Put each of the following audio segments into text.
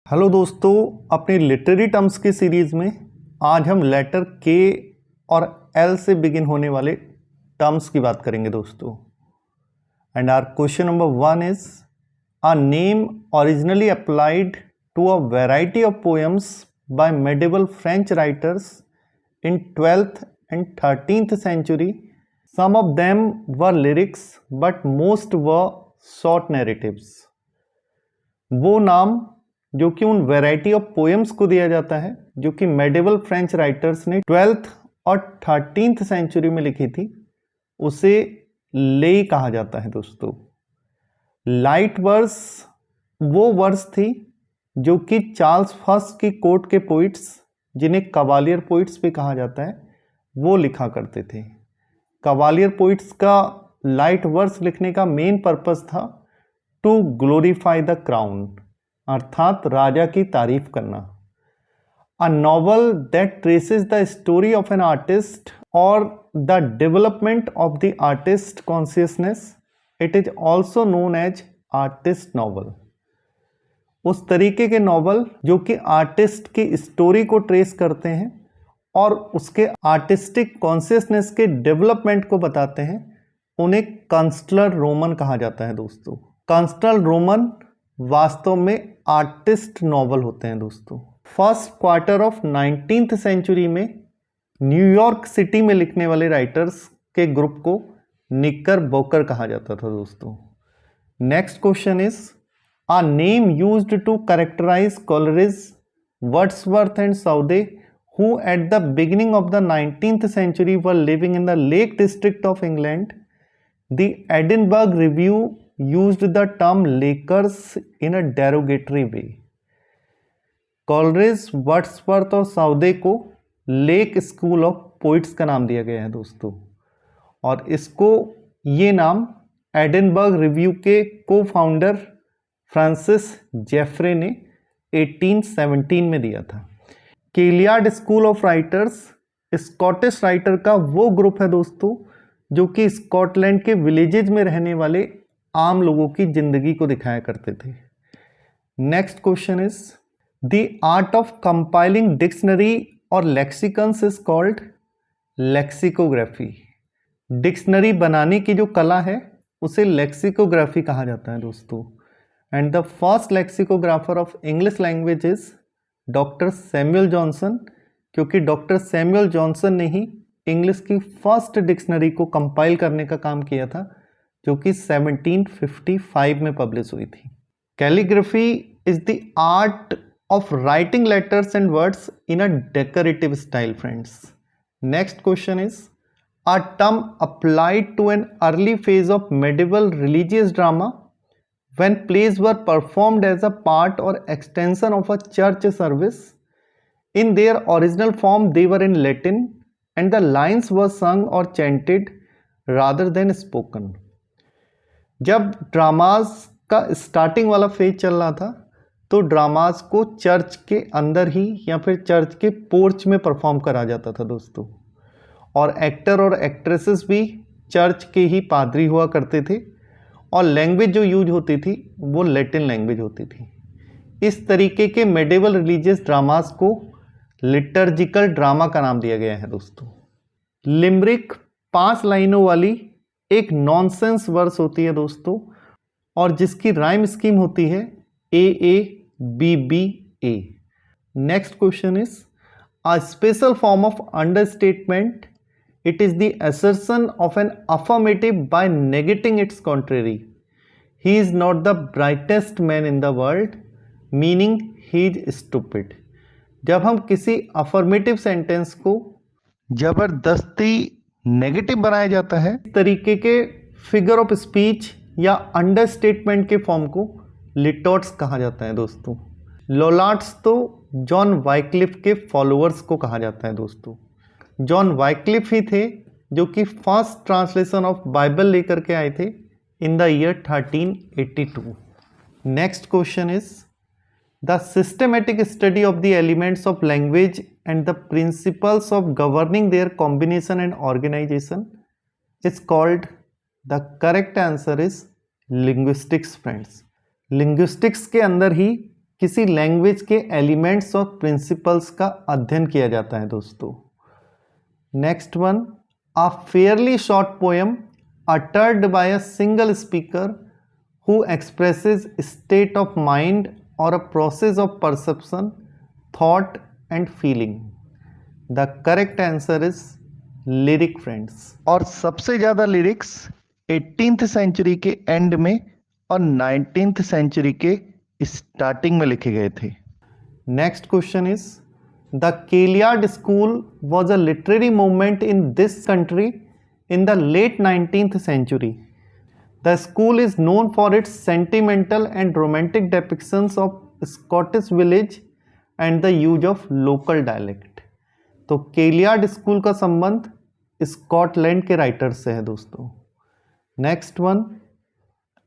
Hello दोस्तों, अपनी literary terms की सीरीज़ में आज हम लेटर के और एल से बिगिन होने वाले टर्म्स की बात करेंगे दोस्तों। And our question number 1 is a name originally applied to a variety of poems by medieval French writers in 12th and 13th century. Some of them were lyrics but most were short narratives. वो नाम जो कि उन variety of poems को दिया जाता है जो कि मेडिवल फ्रेंच राइटर्स ने 12th और 13th सेंचुरी में लिखी थी, उसे ले कहा जाता है दोस्तों। लाइट वर्स वो वर्स थी जो कि चार्ल्स फर्स्ट की कोर्ट के पोइट्स, जिन्हें कवालियर पोइट्स भी कहा जाता है, वो लिखा करते थे। कवालियर पोइट्स का लाइट वर्स लिखने का मेन पर्पस था टू ग्लोरीफाई द क्राउन, अर्थात राजा की तारीफ करना। A novel that traces the story of an artist और the development of the artist consciousness, it is also known as artist novel. उस तरीके के नॉवल जो कि आर्टिस्ट की स्टोरी को ट्रेस करते हैं और उसके आर्टिस्टिक कॉन्शियसनेस के डेवलपमेंट को बताते हैं, उन्हें कंस्टलर रोमन कहा जाता है दोस्तों। कंस्टलर रोमन वास्तव में आर्टिस्ट नॉवल होते हैं दोस्तों। First quarter of 19th century में न्यूयॉर्क सिटी में लिखने वाले राइटर्स के ग्रुप को निकरबॉकर कहा जाता था दोस्तों। Next question is a name used to characterize Coleridge, Wordsworth and Southey, who at the beginning of the 19th century were living in the Lake District of England. The Edinburgh Review used the term Lakers in a derogatory way. Coleridge, Wordsworth और Southey को lake school of poets का नाम दिया गया है दोस्तों, और इसको ये नाम एडिनबर्ग रिव्यू के को फाउंडर फ्रांसिस जेफरे ने 1817 में दिया था। Kailyard school of writers Scottish writer का वो ग्रुप है दोस्तों जो कि स्कॉटलैंड के विलेजेज में रहने वाले आम लोगों की जिंदगी को दिखाया करते थे। Next question is the art of compiling dictionary और लेक्सिकन्स इज कॉल्ड लेक्सिकोग्राफी। डिक्शनरी बनाने की जो कला है उसे लेक्सिकोग्राफी कहा जाता है दोस्तों। And the first lexicographer of English language is doctor Samuel Johnson, क्योंकि डॉक्टर सैमुअल जॉनसन ने ही इंग्लिश की फर्स्ट डिक्शनरी को कंपाइल करने का काम किया था, जो कि 1755 में पब्लिश हुई थी। Calligraphy is the art of writing letters and words in a decorative style friends. Next question is a term applied to an early phase of medieval religious drama when plays were performed as a part or extension of a church service. In their original form they were in Latin and the lines were sung or chanted rather than spoken. जब dramas का starting वाला phase चल रहा था तो dramas को church के अंदर ही या फिर चर्च के पोर्च में परफॉर्म करा जाता था दोस्तों, और एक्टर और एक्ट्रेसेस भी चर्च के ही पादरी हुआ करते थे, और लैंग्वेज जो यूज होती थी वो लैटिन लैंग्वेज होती थी। इस तरीके के मेडिवल रिलीजियस ड्रामास को लिटर्जिकल ड्रामा का नाम दिया गया है दोस्तों। लिमरिक 5 लाइनों वाली एक नॉनसेंस वर्स होती है दोस्तों, और जिसकी राइम स्कीम होती है AABBA। Next question is a special form of understatement, it is the assertion of an affirmative by negating its contrary. He is not the brightest man in the world, meaning he is stupid. जब हम किसी affirmative sentence को जबरदस्ती negative बनाया जाता है, इस तरीके के फिगर ऑफ स्पीच या अंडरस्टेटमेंट के फॉर्म को लिटोट्स कहा जाता है दोस्तों। लोलाट्स तो जॉन वाइक्लिफ के फॉलोअर्स को कहा जाता है दोस्तों। जॉन वाइक्लिफ ही थे जो कि फर्स्ट ट्रांसलेशन ऑफ बाइबल लेकर के आए थे in the year 1382। Next question is the systematic study of the elements of language and the principles of governing their combination and organization is called, the correct answer is linguistics friends. Linguistics के अंदर ही किसी language के elements और principles का अध्ययन किया जाता है दोस्तों। Next one, a fairly short poem uttered by a single speaker who expresses state of mind और a process of perception, thought and feeling. The correct answer is lyric friends. और सबसे ज़्यादा लिरिक्स 18th सेंचुरी के and में और 19th century के starting में लिखे गए थे। Next question is, the kailyard school was a literary movement in this country in the late 19th century. The school is known for its sentimental and romantic depictions of Scottish village and the use of local dialect. तो kailyard school का संबंध Scotland के writer से है दोस्तों। Next one,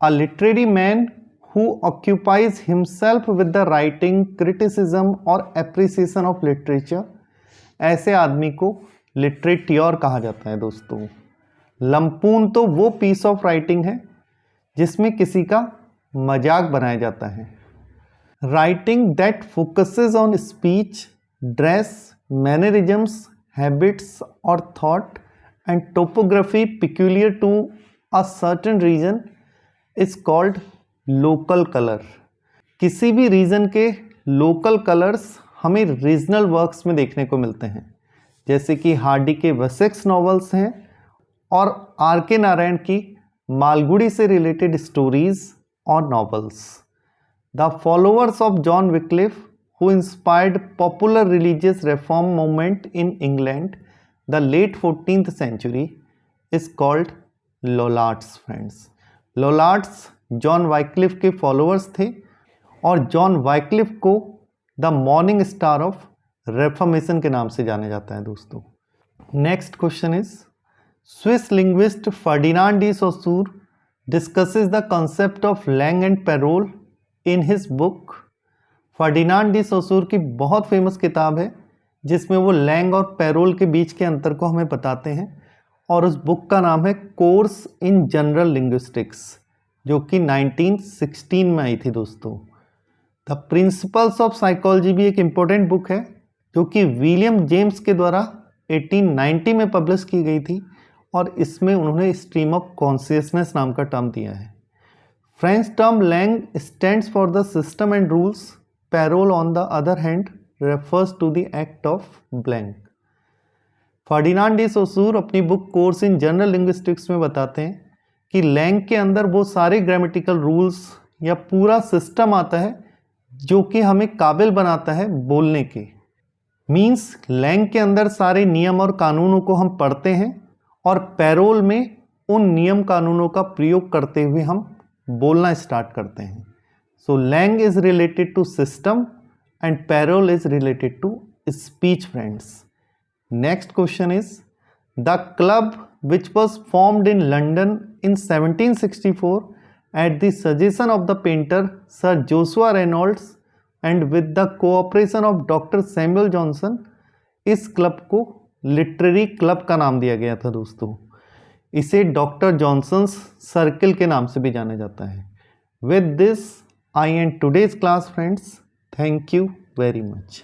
a literary man who occupies himself with the writing, criticism और appreciation of literature, ऐसे आदमी को लिटरेट्योर कहा जाता है दोस्तों। लम्पून तो वो पीस ऑफ राइटिंग है जिसमें किसी का मजाक बनाया जाता है। Writing that focuses on speech, dress, mannerisms, habits और thought and topography peculiar to a certain region is called local colour. किसी भी रीजन के लोकल कलर्स हमें रीजनल वर्क्स में देखने को मिलते हैं, जैसे कि हार्डी के वेसेक्स नॉवेल्स हैं और आर के नारायण की मालगुडी से रिलेटेड स्टोरीज और novels. The followers of John Wycliffe who inspired popular religious reform movement in England the late 14th century is called Lollards friends. Lollards John Wycliffe के followers थे और John Wycliffe को the morning star of reformation के नाम से जाना जाता है दोस्तों। Next question is, Swiss linguist Ferdinand de Saussure discusses the concept of langue and parole in his book. Ferdinand de Saussure की बहुत फेमस किताब है जिसमें वो लैंग और पैरोल के बीच के अंतर को हमें बताते हैं, और उस बुक का नाम है कोर्स इन जनरल लिंग्विस्टिक्स, जो कि 1916 में आई थी दोस्तों। द प्रिंसिपल्स ऑफ साइकोलॉजी भी एक इम्पोर्टेंट बुक है जो कि विलियम जेम्स के द्वारा 1890 में पब्लिश की गई थी, और इसमें उन्होंने स्ट्रीम ऑफ कॉन्शियसनेस नाम का टर्म दिया है। French term langue stands for the system and rules, parole on the other hand refers to the act of blank. Ferdinand de Saussure अपनी book course in general linguistics में बताते हैं कि Lang के अंदर वो सारे ग्रामेटिकल रूल्स या पूरा सिस्टम आता है जो कि हमें काबिल बनाता है बोलने के। मीन्स लैंग के अंदर सारे नियम और कानूनों को हम पढ़ते हैं और पैरोल में उन नियम कानूनों का प्रयोग करते हुए हम बोलना स्टार्ट करते हैं। So langue is related to system and parole is related to speech friends. Next question is, the club which was formed in London in 1764 at the suggestion of the painter Sir Joshua Reynolds and with the cooperation of Dr. Samuel Johnson, इस club को literary club का नाम दिया गया था दोस्तों। इसे doctor Johnson's circle के नाम से भी जाना जाता है। With this I and today's class friends, thank you very much.